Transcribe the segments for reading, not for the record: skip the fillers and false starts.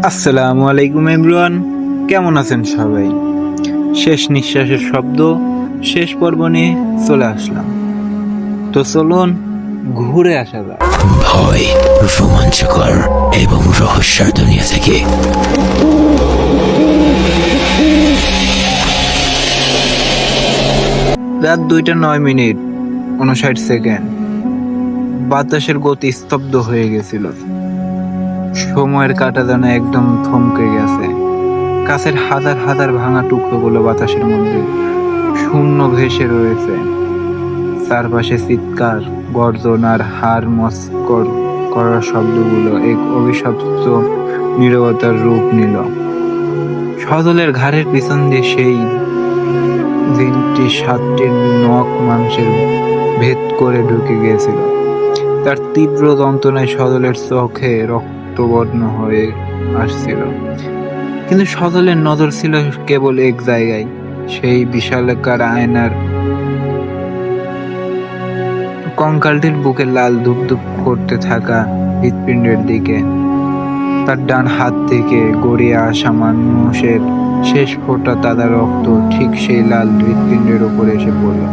আসসালামু আলাইকুম এভরিওয়ান, কেমন আছেন সবাই? শেষ নিঃশ্বাসের শব্দ, শেষ পর্ব নিয়ে চলে আসলাম। তো চলুন ঘুরে আসা যাক। ভয়, রোমাঞ্চকর এবং রহস্যের দুনিয়া থেকে। রাত 2:09:59। বাতাসের গতি স্তব্ধ হয়ে গেছিল। সময়ের কাঁটা যেন একদম থমকে গেছে। কাছের হাজার হাজার ভাঙা টুকরোগুলো বাতাসের মধ্যে শূন্য ভেসে রয়েছে। চারপাশে চিৎকার, গর্জন আর হাড় মস্কর করার শব্দগুলো এক অভিশপ্ত নীরবতার রূপ নিল। সজলের ঘাড়ের পিছন দিয়ে সেই দিনটি 7টি নখ মাংসের ভেদ করে ঢুকে গিয়েছিল। তার তীব্র যন্ত্রণায় সজলের চোখে রক্তবর্ণ হয়ে আসছিল। কিন্তু সজলের নজর ছিল কেবল এক জায়গায়, সেই বিশালাকার আয়নার কঙ্কালটির বুকে লাল ধুপধুপ করতে থাকা হৃৎপিণ্ডের দিকে। তার ডান হাত থেকে গড়িয়ে আসা মানুষের শেষ ফোঁটা তাজা রক্ত ঠিক সেই লাল হৃৎপিণ্ডের উপরে এসে পড়ল।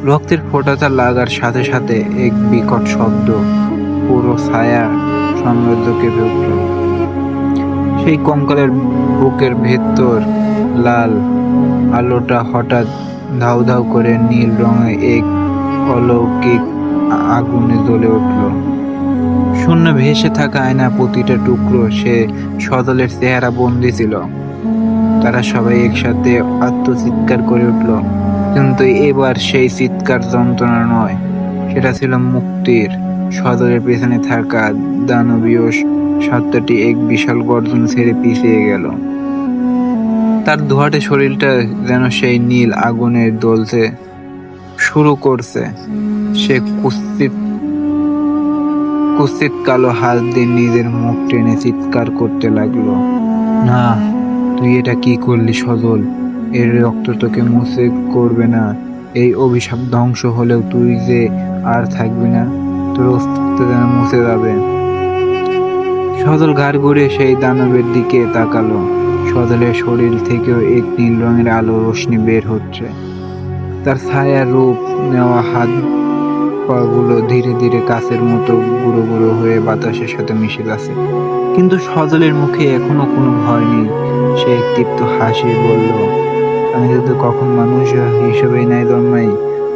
রক্তের ফোঁটাটা লাগার সাথে সাথে এক বিকট শব্দ পুরো ছায়া সাম্রাজ্য কেঁপে উঠল। সেই কঙ্কালের বুকের ভেতর লাল আলোটা হঠাৎ ধাউ ধাউ করে নীল রঙে এক অলৌকিক আগুনে জ্বলে উঠল। শূন্য ভেসে থাকা আয়না প্রতিটা টুকরো সে সজলের চেহারা বন্দি ছিল। তারা সবাই একসাথে আত্মচিৎকার করে উঠল, কিন্তু এবার সেই চিৎকার যন্ত্রণা নয়, সেটা ছিল মুক্তির। সজলের পেছনে থাকা দানবীয় সত্তাটি এক বিশাল গর্জন ছেড়ে পিছিয়ে গেল। তার ধোঁয়াটে শরীরটা যেন সেই নীল আগুনে জ্বলতে শুরু করছে। সে কুৎসিত কালো হাত দিয়ে নিজের মুখ টেনে চিৎকার করতে লাগলো, না, তুই এটা কি করলি সজল? এর রক্ত তোকে মুছে করবে না। এই অভিশাপ ধ্বংস হলেও তুই যে আর থাকবি না, তোর অস্তিত্ব যেন মুছে যাবে। সজল ঘাড় ঘুরে সেই দানবের দিকে তাকালো। সজলের শরীর থেকেও এক নীল রঙের আলো রোশনি বের হচ্ছে। তার ছায়া রূপ নেওয়া হাত পাগুলো ধীরে ধীরে কাছের মতো গুঁড়ো গুঁড়ো হয়ে বাতাসের সাথে মিশে যাচ্ছে। কিন্তু সজলের মুখে এখনো কোনো ভয় নেই। সে এক তৃপ্ত হাসি বলল, আমি যদি কখন মানুষ হিসেবেই নাই জন্মাই,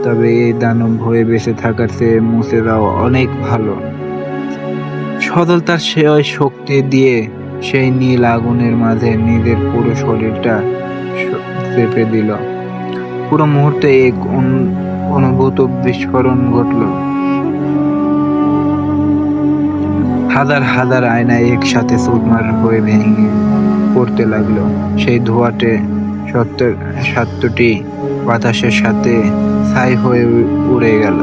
তবে এই দানব হয়ে বেঁচে থাকার চেয়ে মুছে যাওয়া অনেক ভালো। সজল তার সেই শক্তি দিয়ে সেই নীল আগুনের মাঝে নিজের পুরো শরীরটা চেপে দিল। পুরো মুহূর্তে এক অনুভূত বিস্ফোরণ ঘটল। হাজার হাজার আয়না একসাথে চুরমার হয়ে ভেঙে পড়তে লাগলো। সেই ধোঁয়াটে সত্যটি বাতাসের সাথে ছাই হয়ে উড়ে গেল।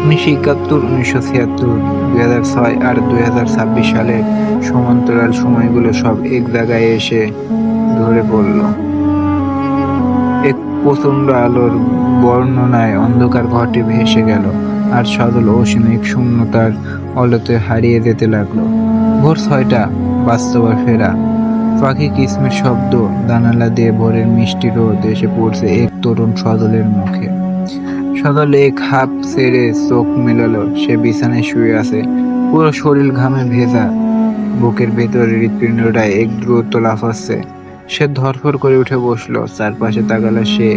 1971, 1976, 2006 আর 2026 সালের সমান্তরাল সময়গুলো সব এক জায়গায় এসে ধরে পড়ল। এক প্রচন্ড আলোর বর্ণনায় অন্ধকার ঘরটি ভেসে গেল, আর সজল অসীম এক শূন্যতার আলোতে হারিয়ে যেতে লাগলো। ভোর 6টা, বাস্তবে ফেরা। পাখি কিসমির শব্দ, জানালা দিয়ে ভোরের মিষ্টি রোদ এসে পড়ছে এক তরুণ সজলের মুখে। সজল এক হাঁপ ছেড়ে চোখ মেলালো। সে বিছানায় শুয়ে আছে, পুরো শরীর ঘামে ভেজা। বুকের ভেতরে হৃৎপিণ্ডটা এক দ্রুত লাফাচ্ছে। সে ধরফর করে উঠে বসলো। চারপাশে তাকালো সে।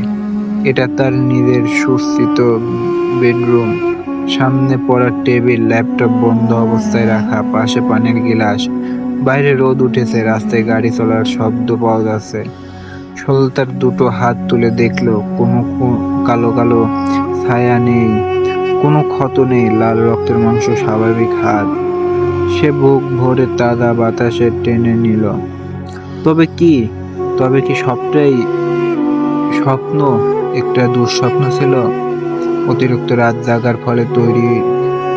এটা তার নিজের সুস্থিত বেডরুম। সামনে পড়া টেবিল, ল্যাপটপ বন্ধ অবস্থায় রাখা, পাশে পানির গিলাস। বাইরে রোদ উঠেছে, রাস্তায় গাড়ি চলার শব্দ পাওয়া যাচ্ছে। সজল তার দুটো হাত তুলে দেখলো, কোনো কালো কালো ছায়া নেই, কোনো ক্ষত নেই, লাল রক্তের মাংস স্বাভাবিক হাত। সে বুক ভরে তাজা বাতাসে টেনে নিল। তবে কি সবটাই স্বপ্ন? একটা দুঃস্বপ্ন ছিল? অতিরিক্ত রাত জাগার ফলে তৈরি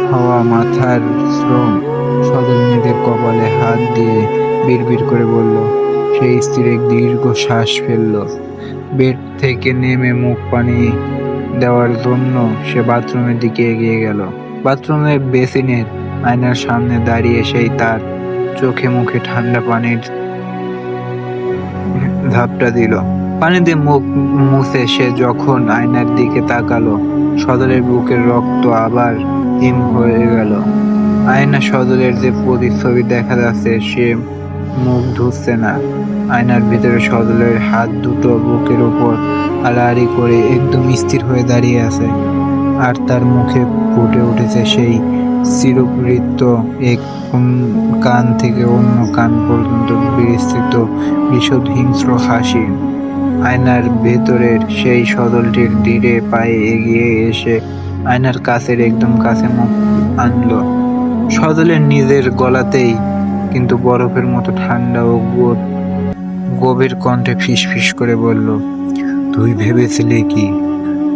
হওয়া মাথার শ্রম? সজল নিজের কপালে হাত দিয়ে বিড়বিড় করে বলল। সেই স্থির এক দীর্ঘ শ্বাস ফেলল। বেড থেকে নেমে মুখ পানি দেওয়ার জন্য সে বাথরুমের দিকে এগিয়ে গেল। বাথরুমের বেসিনের আয়নার সামনে দাঁড়িয়ে সেই তার চোখে মুখে ঠান্ডা পানির ঝাপটা দিল। পানি দিয়ে মুখ মুছে সে যখন আয়নার দিকে তাকালো, সদরের বুকের রক্ত আবার হিম হয়ে গেল। আয়না সদরের যে প্রতিচ্ছবি দেখা যাচ্ছে, সে মুখ ধুচ্ছে না। আয়নার ভিতরে সদরের হাত দুটো বুকের উপর আড়াআড়ি করে একদম স্থির হয়ে দাঁড়িয়ে আছে, আর তার মুখে ফুটে উঠেছে সেই চিরবৃত্ত এক কান থেকে অন্য কান পর্যন্ত বিস্তৃত বিশদ হিংস্র হাসি। আয়নার ভেতরের সেই সদলটির ধীরে পায়ে এগিয়ে এসে আয়নার কাছের একদম কাছে মুখ আনলো। সদলের নিজের গলাতেই কিন্তু বরফের মতো ঠান্ডা ও গভীর কণ্ঠে ফিসফিস করে বলল, তুই ভেবেছিলি কি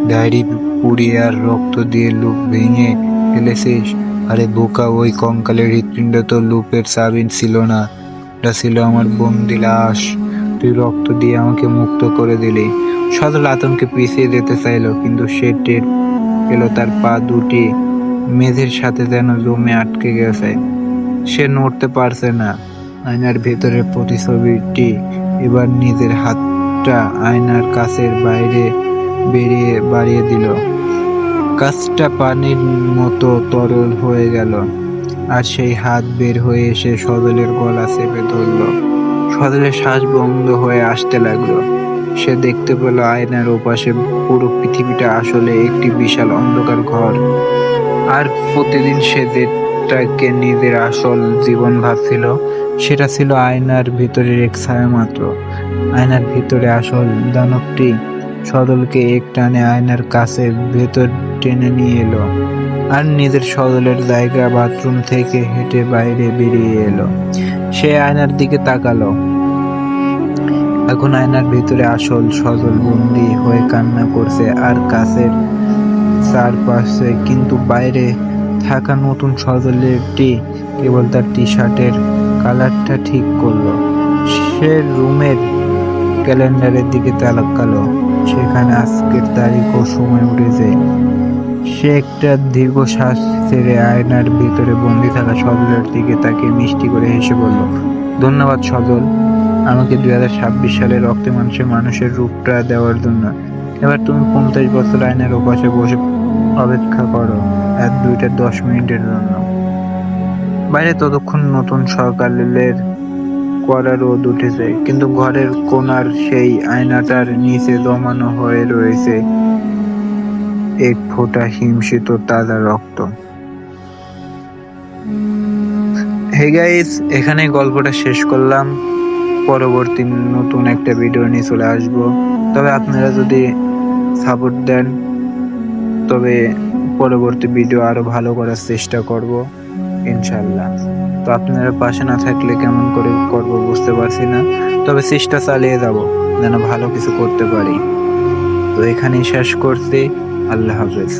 ডায়েরি পুড়িয়ে আর রক্ত দিয়ে লুপ ভেঙে ফেলেছিস? আরে বোকা, ওই কঙ্কালের হৃৎপিণ্ড তো লুপের চাবি ছিল না, ওটা ছিল আমার বন্দি লাশ। তুই রক্ত দিয়ে আমাকে মুক্ত করে দিলি। সদল আতঙ্কে পিছিয়ে যেতে চাইল, কিন্তু সে টের পেল তার পা দুটি মেঝের সাথে যেন জমে আটকে গেছে, সে নড়তে পারছে না। আয়নার ভেতরের প্রতিছবিটি এবার নিজের হাতটা আয়নার কাছের বাইরে বাড়িয়ে দিল। কাজটা পানির মতো তরল হয়ে গেল, আর সেই হাত বের হয়ে এসে সদলের গলা চেপে ধরল। সদলের শ্বাস বন্ধ হয়ে আসতে লাগলো। সে দেখতে পেল আয়নার ওপাশে পুরো পৃথিবীটা আসলে একটি বিশাল অন্ধকার ঘর, আর প্রতিদিন সে যেটাকে নিজের আসল জীবন ভাবছিল, সেটা ছিল আয়নার ভিতরের এক ছায়া মাত্র। আয়নার ভিতরে আসল দানবটি সদলকে এক টানে আয়নার কাছে ভেতর টেনে নিয়ে এলো, আর নিজের সদলের জায়গা বাথরুম থেকে হেঁটে বাইরে বেরিয়ে এলো। সে আয়নার দিকে তাকালো। এখন আয়নার ভিতরে আসল সদল বন্দি হয়ে কান্না করছে আর কাছের চারপাশে, কিন্তু বাইরে থাকা নতুন সদলেরটি কেবল তার টি শার্টের কালারটা ঠিক করলো। সে রুমের ক্যালেন্ডারের দিকে তাকালো, সেখানে আজকের তারিখ ও সময় উঠেছে। সে একটা দীর্ঘশ্বাস ছেড়ে আয়নার ভিতরে বন্দি থাকা সদলের দিকে তাকে মিষ্টি করে হেসে বলল, ধন্যবাদ সদল, আমাকে 2026 সালে রক্তে মাংসে মানুষের রূপটা দেওয়ার জন্য। এবার তুমি 50 বছর আয়নার ওপাশে বসে অপেক্ষা করো 1-2-10 মিনিটের জন্য। বাইরে ততক্ষণ নতুন সকালের কড়া রোদ উঠেছে, কিন্তু ঘরের কোণার সেই আয়নাটার নিচে জমানো হয়ে রয়েছে এক ফোঁটা হিমশীত তাজা রক্ত। হে গাইস, এখানেই গল্পটা শেষ করলাম। পরবর্তী নতুন একটা ভিডিও নিয়ে চলে আসবো। তবে আপনারা যদি সাপোর্ট দেন, তবে পরবর্তী ভিডিও আরো ভালো করার চেষ্টা করব ইনশাল্লাহ। তো আপনারা পাশে না থাকলে কেমন করে করব বুঝতে পারছি না, তবে চেষ্টা চালিয়ে যাব যেন ভালো কিছু করতে পারি। তো এখানেই শেষ করছি। আল্লাহ হাফেজ।